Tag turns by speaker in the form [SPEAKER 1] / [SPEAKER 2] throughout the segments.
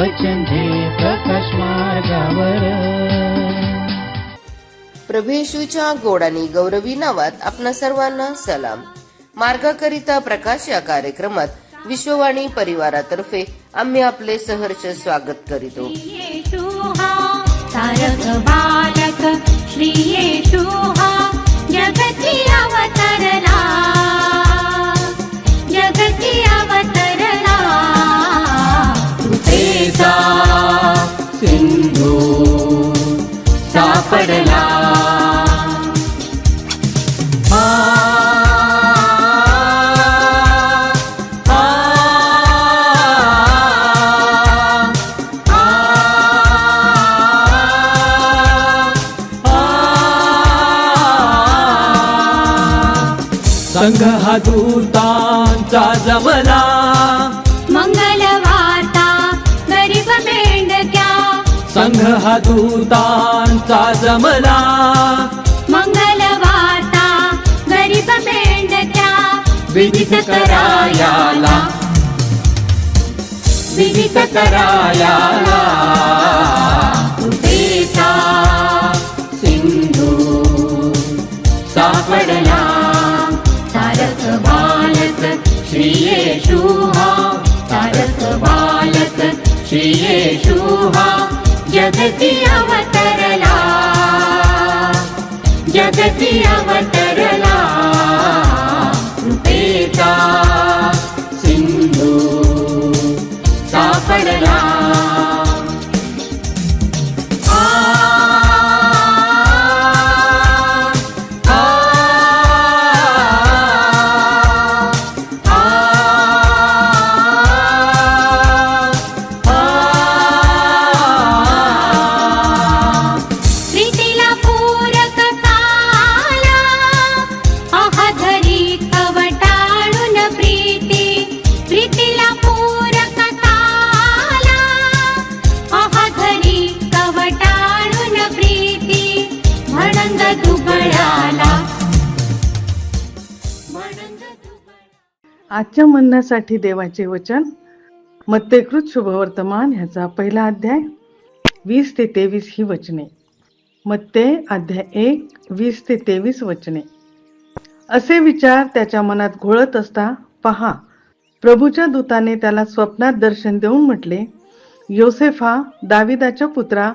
[SPEAKER 1] वचन दे प्रकाश मार्गावर.
[SPEAKER 2] प्रभू येशूच्या गोड आणि गौरवी नावात आपणा सर्वांना सलाम. मार्गाकरिता प्रकाश या कार्यक्रमात विश्ववाणी परिवारातर्फे आम्ही आपले सहर्ष स्वागत करीतो.
[SPEAKER 3] तारक बालक श्री येशू हा जगती अवतरला, जगती अवतरला.
[SPEAKER 1] कृपेचा सिंधू सापडला. संघ हा दूतांचा जमला,
[SPEAKER 3] मंगलवार्ता गरीब मेंढक्या.
[SPEAKER 1] संघ हा दूतांचा जमला,
[SPEAKER 3] मंगलवार्ता गरीब मेंढक्या.
[SPEAKER 1] विदित करायाला, विदित करायाला. कृपेचा सिंधू सापडला.
[SPEAKER 3] तारक बालक
[SPEAKER 1] श्री येशू हा, तारक बालक श्री येशू हा जगती अवतरला, जगती अवतरला. कृपेचा सिंधू सापडला.
[SPEAKER 4] आजच्या म्हणण्यासाठी देवाचे वचन मत्तेकृत शुभवर्तमान ह्याचा पहिला अध्याय 20 ते 23 ही वचने. मत्ते अध्याय 1 20 ते 23 वचने. असे विचार त्याच्या मनात घोळत असता पहा, प्रभूच्या दूताने त्याला स्वप्नात दर्शन देऊन म्हटले, योसेफा, दाविदाच्या पुत्रा,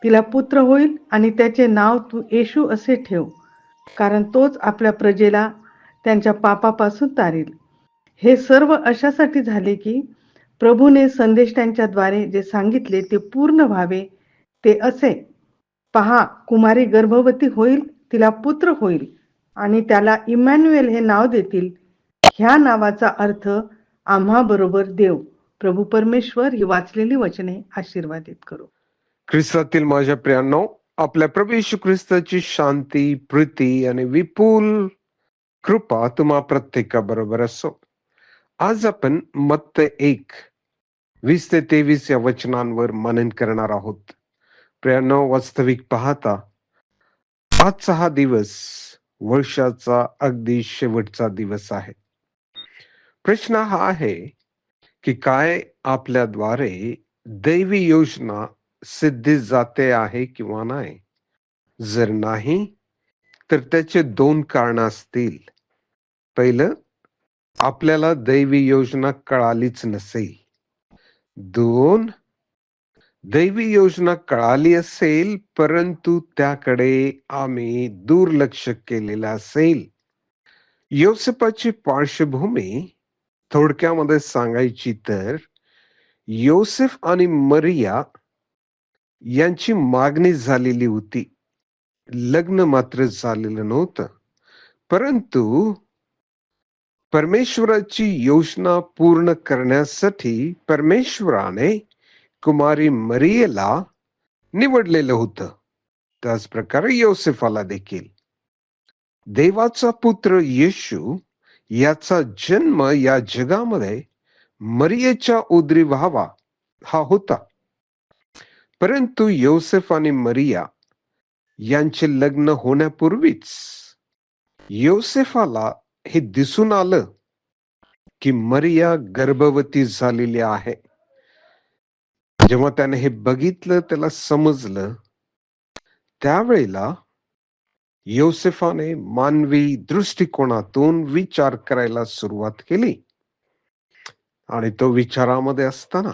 [SPEAKER 4] तिला पुत्र होईल आणि त्याचे नाव तू येशू असे ठेव, कारण तोच आपल्या प्रजेला त्यांच्या पापापासून तारील. हे सर्व अशासाठी झाले की प्रभूने संदेष्टांच्याद्वारे जे सांगितले ते पूर्ण व्हावे. ते असे, पहा, कुमारी गर्भवती होईल, तिला पुत्र होईल आणि त्याला इमॅन्युएल हे नाव देतील. ह्या नावाचा अर्थ आम्हा बरोबर देव. प्रभू परमेश्वर ही वाचलेली वचने आशीर्वादित करो.
[SPEAKER 5] ख्रिस्तातील माझ्या प्रियांनो, आपल्या प्रभू येशू ख्रिस्ताची शांती, प्रीती आणि विपुल कृपा तुम्हा प्रत्येकाबरोबर असो. आज आपण मत्ते 1 20 ते 23 या वचनांवर मनन करणार आहोत. प्रियांनो, वास्तविक पाहता आजचा हा दिवस वर्षाचा अगदी शेवटचा दिवस आहे. प्रश्न हा आहे की काय आपल्याद्वारे दैवी योजना सिद्धी जाते आहे किंवा नाही. जर नाही तर त्याचे 2 कारण असतील. पहिलं, आपल्याला दैवी योजना कळालीच नसेल. 2, दैवी योजना कळाली असेल परंतु त्याकडे आम्ही दुर्लक्ष केलेलं असेल. योसेफाची पार्श्वभूमी थोडक्यामध्ये सांगायची तर, योसेफ आणि मरिया यांची मागणी झालेली होती. लग्न मात्र झालेलं नव्हतं, परंतु परमेश्वराची योजना पूर्ण करण्यासाठी परमेश्वराने कुमारी मरियेला निवडलेलं होतं. त्याच प्रकारे योसेफाला देखील. देवाचा पुत्र येशू याचा जन्म या जगामध्ये मरियेच्या उदरी व्हावा हा होता. परंतु योसेफ आणि मरिया यांचे लग्न होण्यापूर्वीच योसेफाला हे दिसून आलं की मरिया गर्भवती झालेली आहे. जेव्हा त्याने हे बघितलं, त्याला समजलं, त्यावेळेला योसेफाने मानवी दृष्टिकोनातून विचार करायला सुरुवात केली. आणि तो विचारामध्ये असताना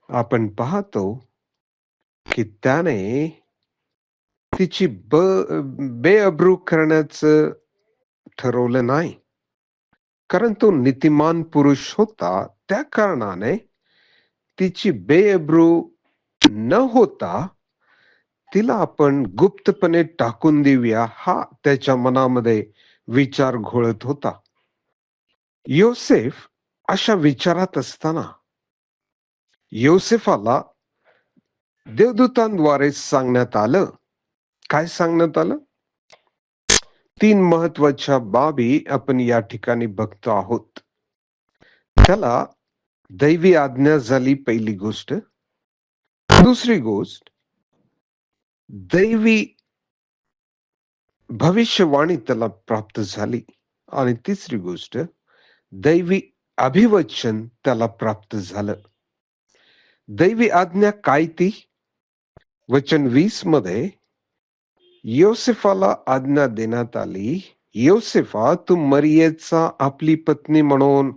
[SPEAKER 5] आपण पाहतो की त्याने तिची बेअब्रू करण्याचं ठरवलं नाही, कारण तो नीतिमान पुरुष होता. त्या कारणाने तिची बेअब्रू न होता तिला आपण गुप्तपणे टाकून देऊया, हा त्याच्या मनामध्ये विचार घोळत होता. योसेफ अशा विचारात असताना योसेफाला देवदूतांद्वारे सांगण्यात आलं. काय सांगण्यात आलं? 3 महत्वाच्या बाबी आपण या ठिकाणी बघतो आहोत. त्याला दैवी आज्ञा झाली, पहिली गोष्ट. दुसरी गोष्ट, दैवी भविष्यवाणी त्याला प्राप्त झाली. आणि तिसरी गोष्ट, दैवी अभिवचन त्याला प्राप्त झालं. दैवी आज्ञा काय ती? वचन 20 मध्ये योसेफाला आज्ञा देण्यात आली, योसेफा, तू मरियेचा आपली पत्नी म्हणून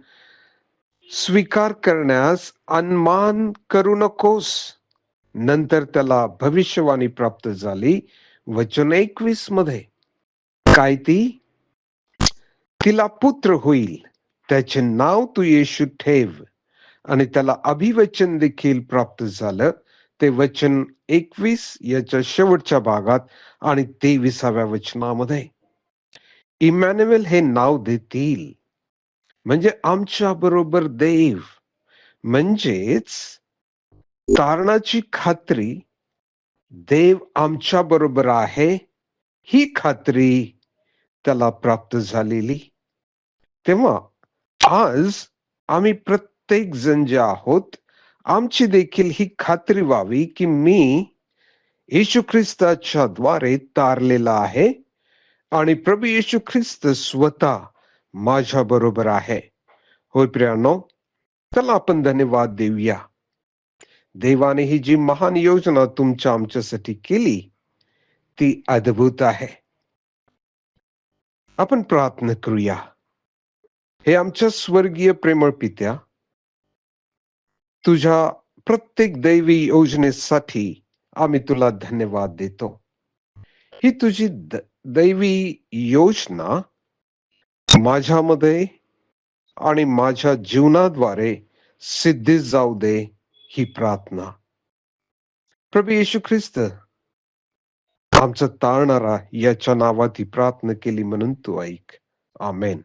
[SPEAKER 5] स्वीकार करण्यास अनमान करू नकोस. नंतर त्याला भविष्यवाणी प्राप्त झाली वचन 21 मध्ये. काय ती? तिला पुत्र होईल, त्याचे नाव तू येशू ठेव. आणि त्याला अभिवचन देखील प्राप्त झालं. ते वचन 21 याच्या शेवटच्या भागात आणि 23व्या वचनामध्ये. इमॅन्युएल हे नाव देतील, म्हणजे आमच्या बरोबर देव, म्हणजेच तारणाची खात्री, देव आमच्या बरोबर आहे ही खात्री त्याला प्राप्त झालेली. तेव्हा आज आम्ही प्रत्येक जण जे आहोत, आमची देखील ही खात्री व्हावी की मी येशू ख्रिस्ताच्या द्वारे तारलेला आहे आणि प्रभू येशू ख्रिस्त स्वतः माझ्या बरोबर आहे. होय प्रियानो, चला आपण धन्यवाद देऊया. देवाने ही जी महान योजना तुमच्या आमच्यासाठी केली ती अद्भुत आहे. आपण प्रार्थना करूया. हे आमच्या स्वर्गीय प्रेमळ पित्या, तुझ्या प्रत्येक दैवी योजनेसाठी आम्ही तुला धन्यवाद देतो. ही तुझी दैवी योजना माझ्यामध्ये आणि माझ्या जीवनाद्वारे सिद्धीस जाऊ दे, ही प्रार्थना. प्रभू येशू ख्रिस्त आमचा तारणारा याच्या नावात ही प्रार्थना केली म्हणून तू ऐक. आमेन.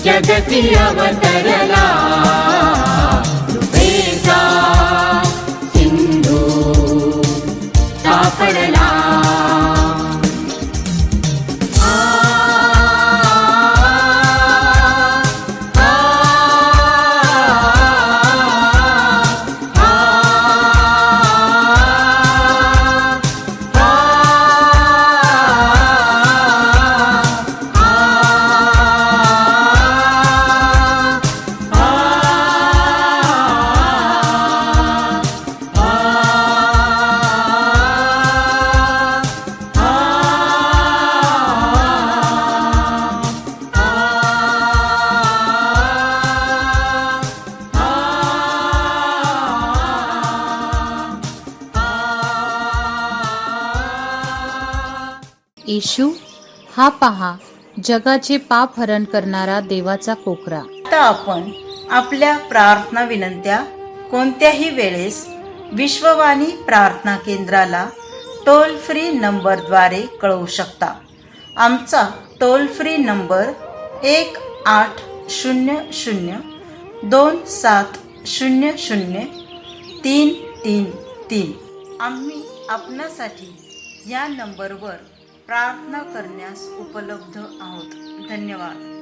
[SPEAKER 1] जगती अवतरला, कृपेचा सिंधू सापडला.
[SPEAKER 6] येशू, हा पहा जगाचे पाप हरण करणारा देवाचा कोकरा.
[SPEAKER 7] आता आपण आपल्या प्रार्थना विनंत्या कोणत्याही वेळेस विश्ववाणी प्रार्थना केंद्राला टोल फ्री नंबरद्वारे कळवू शकता. आमचा टोल फ्री नंबर 1-800-2700-333. आम्ही आपणासाठी या नंबरवर प्रार्थना करण्यास उपलब्ध आहोत. धन्यवाद.